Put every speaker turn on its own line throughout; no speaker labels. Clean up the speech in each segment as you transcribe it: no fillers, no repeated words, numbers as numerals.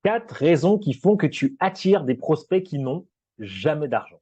4 raisons qui font que tu attires des prospects qui n'ont jamais d'argent.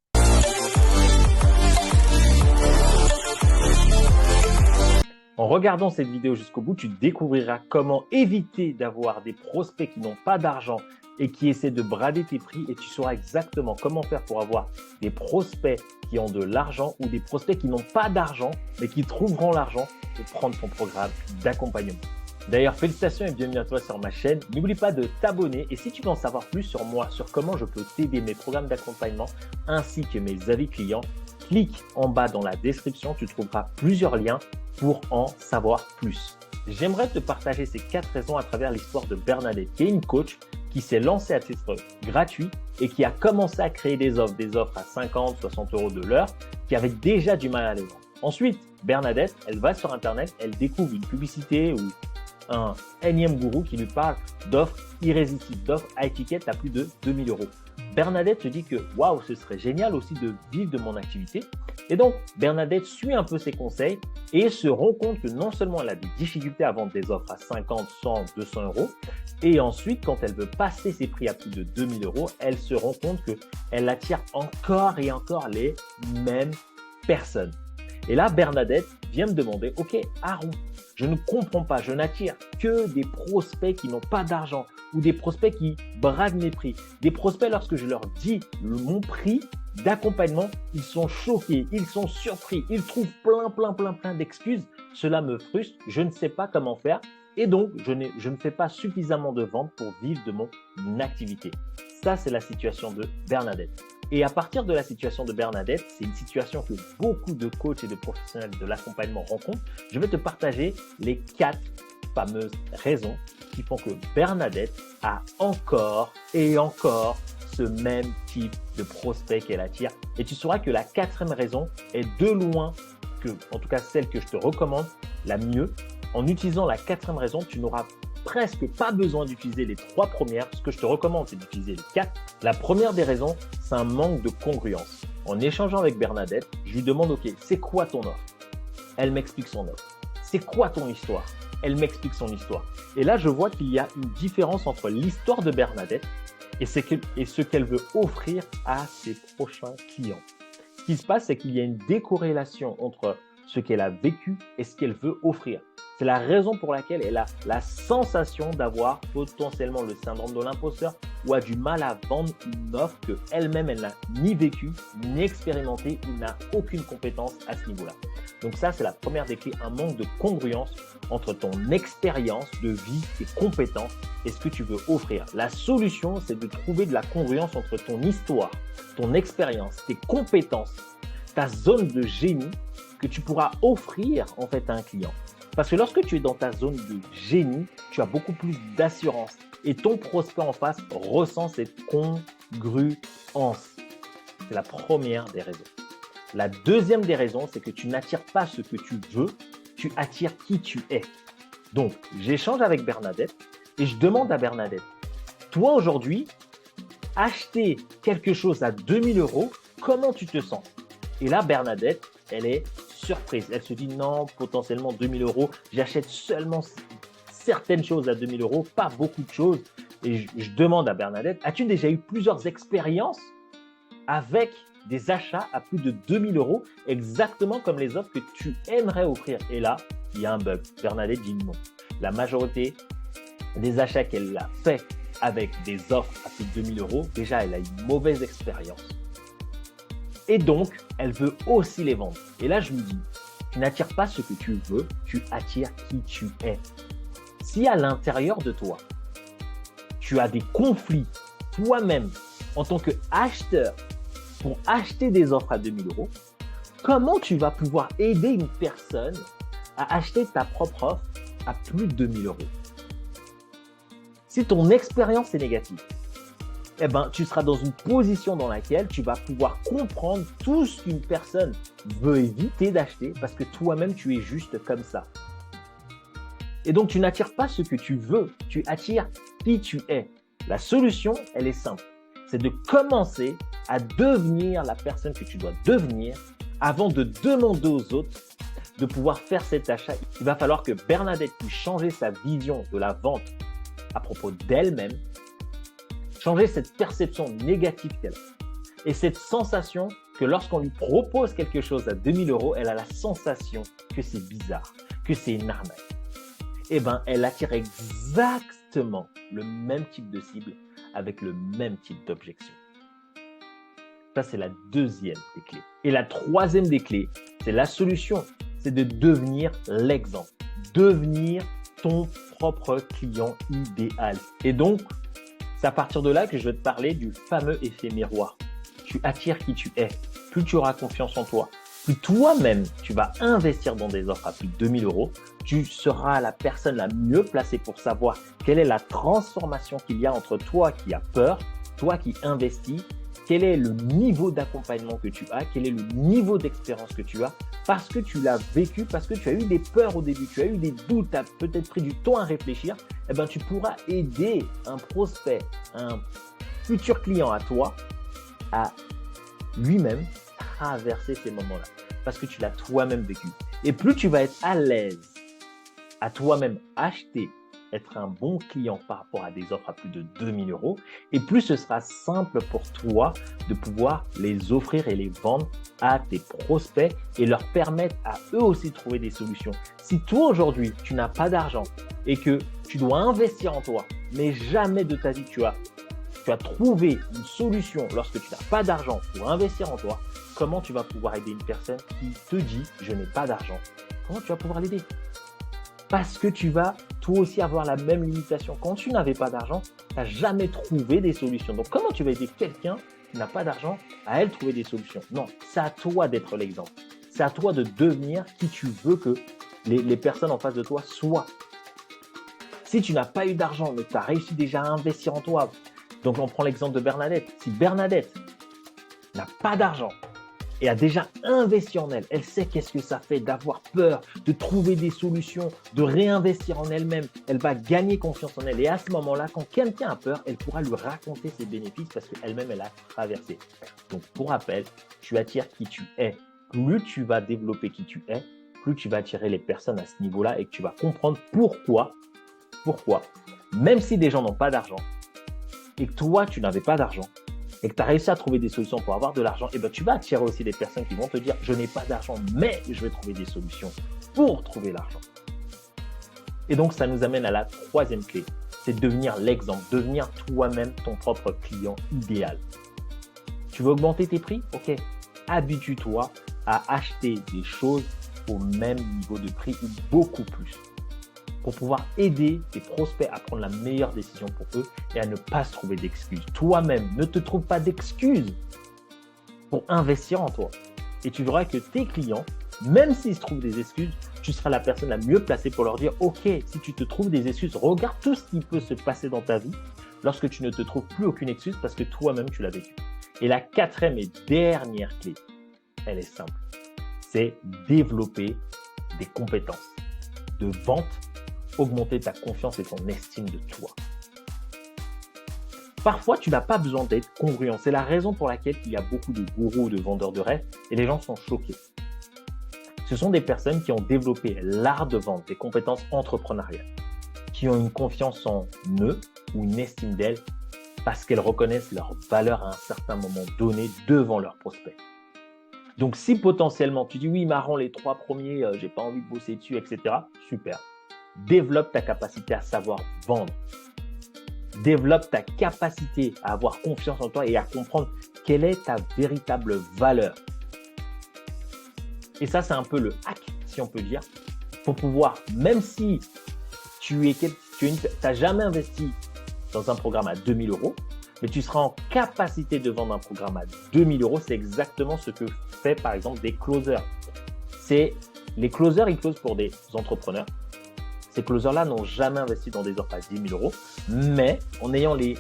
En regardant cette vidéo jusqu'au bout, tu découvriras comment éviter d'avoir des prospects qui n'ont pas d'argent et qui essaient de brader tes prix, et tu sauras exactement comment faire pour avoir des prospects qui ont de l'argent ou des prospects qui n'ont pas d'argent mais qui trouveront l'argent pour prendre ton programme d'accompagnement. D'ailleurs, félicitations et bienvenue à toi sur ma chaîne. N'oublie pas de t'abonner, et si tu veux en savoir plus sur moi, sur comment je peux t'aider, mes programmes d'accompagnement ainsi que mes avis clients, clique en bas dans la description, tu trouveras plusieurs liens pour en savoir plus. J'aimerais te partager ces 4 raisons à travers l'histoire de Bernadette, qui est une coach qui s'est lancée à titre gratuit et qui a commencé à créer des offres à 50, 60 euros de l'heure, qui avait déjà du mal à les vendre. Ensuite, Bernadette, elle va sur Internet, elle découvre une publicité ou un énième gourou qui lui parle d'offres irrésistibles, d'offres à étiquette à plus de 2000 euros. Bernadette se dit que waouh, ce serait génial aussi de vivre de mon activité. Et donc, Bernadette suit un peu ses conseils et se rend compte que non seulement elle a des difficultés à vendre des offres à 50, 100, 200 euros, et ensuite, quand elle veut passer ses prix à plus de 2000 euros, elle se rend compte qu'elle attire encore et encore les mêmes personnes. Et là, Bernadette vient me demander, ok, Aaron, je ne comprends pas, je n'attire que des prospects qui n'ont pas d'argent ou des prospects qui bradent mes prix. Des prospects, lorsque je leur dis mon prix d'accompagnement, ils sont choqués, ils sont surpris, ils trouvent plein d'excuses. Cela me frustre, je ne sais pas comment faire et donc je ne fais pas suffisamment de ventes pour vivre de mon activité. Ça, c'est la situation de Bernadette. Et à partir de la situation de Bernadette, c'est une situation que beaucoup de coachs et de professionnels de l'accompagnement rencontrent. Je vais te partager les 4 fameuses raisons qui font que Bernadette a encore et encore ce même type de prospect qu'elle attire. Et tu sauras que la 4e raison est de loin, en tout cas celle que je te recommande, la mieux. En utilisant la 4e raison, tu n'auras presque pas besoin d'utiliser les 3 premières. Ce que je te recommande, c'est d'utiliser les 4. La première des raisons, c'est un manque de congruence. En échangeant avec Bernadette, je lui demande, ok, c'est quoi ton offre? Elle m'explique son offre. C'est quoi ton histoire? Elle m'explique son histoire. Et là, je vois qu'il y a une différence entre l'histoire de Bernadette et ce qu'elle veut offrir à ses prochains clients. Ce qui se passe, c'est qu'il y a une décorrélation entre ce qu'elle a vécu et ce qu'elle veut offrir. C'est la raison pour laquelle elle a la sensation d'avoir potentiellement le syndrome de l'imposteur ou a du mal à vendre une offre qu'elle-même, elle n'a ni vécue, ni expérimentée ou n'a aucune compétence à ce niveau-là. Donc ça, c'est la première des clés, un manque de congruence entre ton expérience de vie, tes compétences et ce que tu veux offrir. La solution, c'est de trouver de la congruence entre ton histoire, ton expérience, tes compétences, ta zone de génie que tu pourras offrir en fait à un client. Parce que lorsque tu es dans ta zone de génie, tu as beaucoup plus d'assurance et ton prospect en face ressent cette congruence. C'est la première des raisons. La deuxième des raisons, c'est que tu n'attires pas ce que tu veux, tu attires qui tu es. Donc, j'échange avec Bernadette et je demande à Bernadette, toi aujourd'hui, acheter quelque chose à 2000 euros, comment tu te sens? Et là, Bernadette, elle est surprise. Elle se dit non, potentiellement 2000 euros, j'achète seulement certaines choses à 2000 euros, pas beaucoup de choses. Et je demande à Bernadette, as-tu déjà eu plusieurs expériences avec des achats à plus de 2000 euros, exactement comme les offres que tu aimerais offrir? Et là, il y a un bug. Bernadette dit non. La majorité des achats qu'elle a fait avec des offres à plus de 2000 euros, déjà, elle a une mauvaise expérience. Et donc, elle veut aussi les vendre. Et là, je me dis, tu n'attires pas ce que tu veux, tu attires qui tu es. Si à l'intérieur de toi, tu as des conflits toi-même en tant qu'acheteur pour acheter des offres à 2000 euros, comment tu vas pouvoir aider une personne à acheter ta propre offre à plus de 2000 euros? Si ton expérience est négative, eh ben, tu seras dans une position dans laquelle tu vas pouvoir comprendre tout ce qu'une personne veut éviter d'acheter parce que toi-même, tu es juste comme ça. Et donc, tu n'attires pas ce que tu veux, tu attires qui tu es. La solution, elle est simple. C'est de commencer à devenir la personne que tu dois devenir avant de demander aux autres de pouvoir faire cet achat. Il va falloir que Bernadette puisse changer sa vision de la vente à propos d'elle-même changer cette perception négative qu'elle a. Et cette sensation que lorsqu'on lui propose quelque chose à 2000 €, elle a la sensation que c'est bizarre, que c'est une arnaque. Eh bien, elle attire exactement le même type de cible avec le même type d'objection. Ça, c'est la deuxième des clés. Et la troisième des clés, c'est la solution. C'est de devenir l'exemple. Devenir ton propre client idéal. Et donc, c'est à partir de là que je vais te parler du fameux effet miroir. Tu attires qui tu es. Plus tu auras confiance en toi, plus toi-même, tu vas investir dans des offres à plus de 2000 €. Tu seras la personne la mieux placée pour savoir quelle est la transformation qu'il y a entre toi qui as peur, toi qui investis, quel est le niveau d'accompagnement que tu as, quel est le niveau d'expérience que tu as, parce que tu l'as vécu, parce que tu as eu des peurs au début, tu as eu des doutes, tu as peut-être pris du temps à réfléchir, eh ben, tu pourras aider un prospect, un futur client à toi, à lui-même traverser ces moments-là, parce que tu l'as toi-même vécu. Et plus tu vas être à l'aise à toi-même acheter, être un bon client par rapport à des offres à plus de 2000 €, et plus ce sera simple pour toi de pouvoir les offrir et les vendre à tes prospects et leur permettre à eux aussi de trouver des solutions. Si toi aujourd'hui, tu n'as pas d'argent et que tu dois investir en toi, mais jamais de ta vie tu as trouvé une solution lorsque tu n'as pas d'argent pour investir en toi, comment tu vas pouvoir aider une personne qui te dit « je n'ai pas d'argent ». Comment tu vas pouvoir l'aider? Parce que tu vas toi aussi avoir la même limitation. Quand tu n'avais pas d'argent, tu n'as jamais trouvé des solutions. Donc, comment tu vas aider quelqu'un qui n'a pas d'argent à elle trouver des solutions? Non, c'est à toi d'être l'exemple. C'est à toi de devenir qui tu veux que les personnes en face de toi soient. Si tu n'as pas eu d'argent, mais tu as réussi déjà à investir en toi, donc on prend l'exemple de Bernadette. Si Bernadette n'a pas d'argent et a déjà investi en elle, elle sait qu'est-ce que ça fait d'avoir peur, de trouver des solutions, de réinvestir en elle-même. Elle va gagner confiance en elle. Et à ce moment-là, quand quelqu'un a peur, elle pourra lui raconter ses bénéfices parce qu'elle-même, elle a traversé. Donc, pour rappel, tu attires qui tu es. Plus tu vas développer qui tu es, plus tu vas attirer les personnes à ce niveau-là et que tu vas comprendre pourquoi, même si des gens n'ont pas d'argent et que toi, tu n'avais pas d'argent, et que tu as réussi à trouver des solutions pour avoir de l'argent, et ben tu vas attirer aussi des personnes qui vont te dire « je n'ai pas d'argent, mais je vais trouver des solutions pour trouver l'argent ». Et donc, ça nous amène à la troisième clé, c'est de devenir l'exemple, devenir toi-même ton propre client idéal. Tu veux augmenter tes prix? Ok, habitue-toi à acheter des choses au même niveau de prix ou beaucoup plus, pour pouvoir aider tes prospects à prendre la meilleure décision pour eux et à ne pas se trouver d'excuses. Toi-même, ne te trouve pas d'excuses pour investir en toi. Et tu verras que tes clients, même s'ils se trouvent des excuses, tu seras la personne la mieux placée pour leur dire « Ok, si tu te trouves des excuses, regarde tout ce qui peut se passer dans ta vie lorsque tu ne te trouves plus aucune excuse parce que toi-même, tu l'as vécu. » Et la quatrième et dernière clé, elle est simple, c'est développer des compétences de vente, augmenter ta confiance et ton estime de toi. Parfois, tu n'as pas besoin d'être congruent. C'est la raison pour laquelle il y a beaucoup de gourous, de vendeurs de rêves et les gens sont choqués. Ce sont des personnes qui ont développé l'art de vente, des compétences entrepreneuriales, qui ont une confiance en eux ou une estime d'elles parce qu'elles reconnaissent leur valeur à un certain moment donné devant leurs prospects. Donc, si potentiellement tu dis « oui, marrant, les 3 premiers, j'ai pas envie de bosser dessus, etc. » Super. Développe ta capacité à savoir vendre. Développe ta capacité à avoir confiance en toi et à comprendre quelle est ta véritable valeur. Et ça, c'est un peu le hack, si on peut dire, pour pouvoir, même si tu n'as jamais investi dans un programme à 2000 €, mais tu seras en capacité de vendre un programme à 2000 €. C'est exactement ce que fait par exemple des closers. Les closers, ils closent pour des entrepreneurs. Ces closers-là n'ont jamais investi dans des offres à 10 000 €, mais en ayant les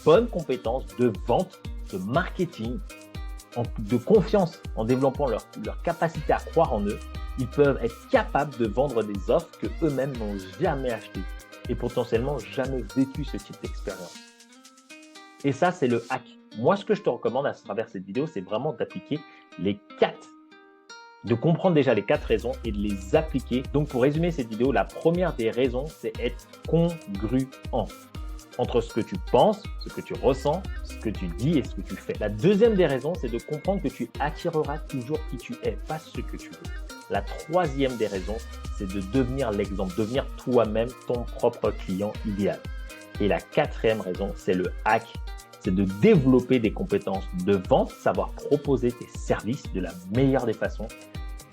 bonnes compétences de vente, de marketing, de confiance, en développant leur capacité à croire en eux, ils peuvent être capables de vendre des offres que eux-mêmes n'ont jamais achetées et potentiellement jamais vécu ce type d'expérience. Et ça, c'est le hack. Moi, ce que je te recommande à travers cette vidéo, c'est vraiment d'appliquer de comprendre déjà les 4 raisons et de les appliquer. Donc, pour résumer cette vidéo, la première des raisons, c'est être congruent. entre ce que tu penses, ce que tu ressens, ce que tu dis et ce que tu fais. La deuxième des raisons, c'est de comprendre que tu attireras toujours qui tu es, pas ce que tu veux. La troisième des raisons, c'est de devenir l'exemple, devenir toi-même ton propre client idéal. Et la quatrième raison, c'est le hack, c'est de développer des compétences de vente, savoir proposer tes services de la meilleure des façons,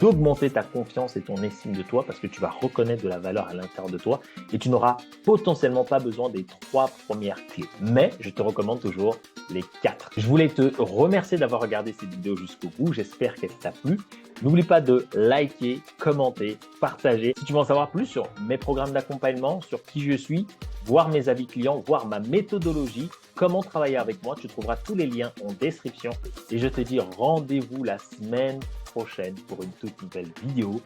d'augmenter ta confiance et ton estime de toi parce que tu vas reconnaître de la valeur à l'intérieur de toi et tu n'auras potentiellement pas besoin des 3 premières clés. Mais je te recommande toujours les 4. Je voulais te remercier d'avoir regardé cette vidéo jusqu'au bout. J'espère qu'elle t'a plu. N'oublie pas de liker, commenter, partager. Si tu veux en savoir plus sur mes programmes d'accompagnement, sur qui je suis, voir mes avis clients, voir ma méthodologie, comment travailler avec moi, tu trouveras tous les liens en description. Et je te dis rendez-vous la semaine prochaine pour une toute nouvelle vidéo.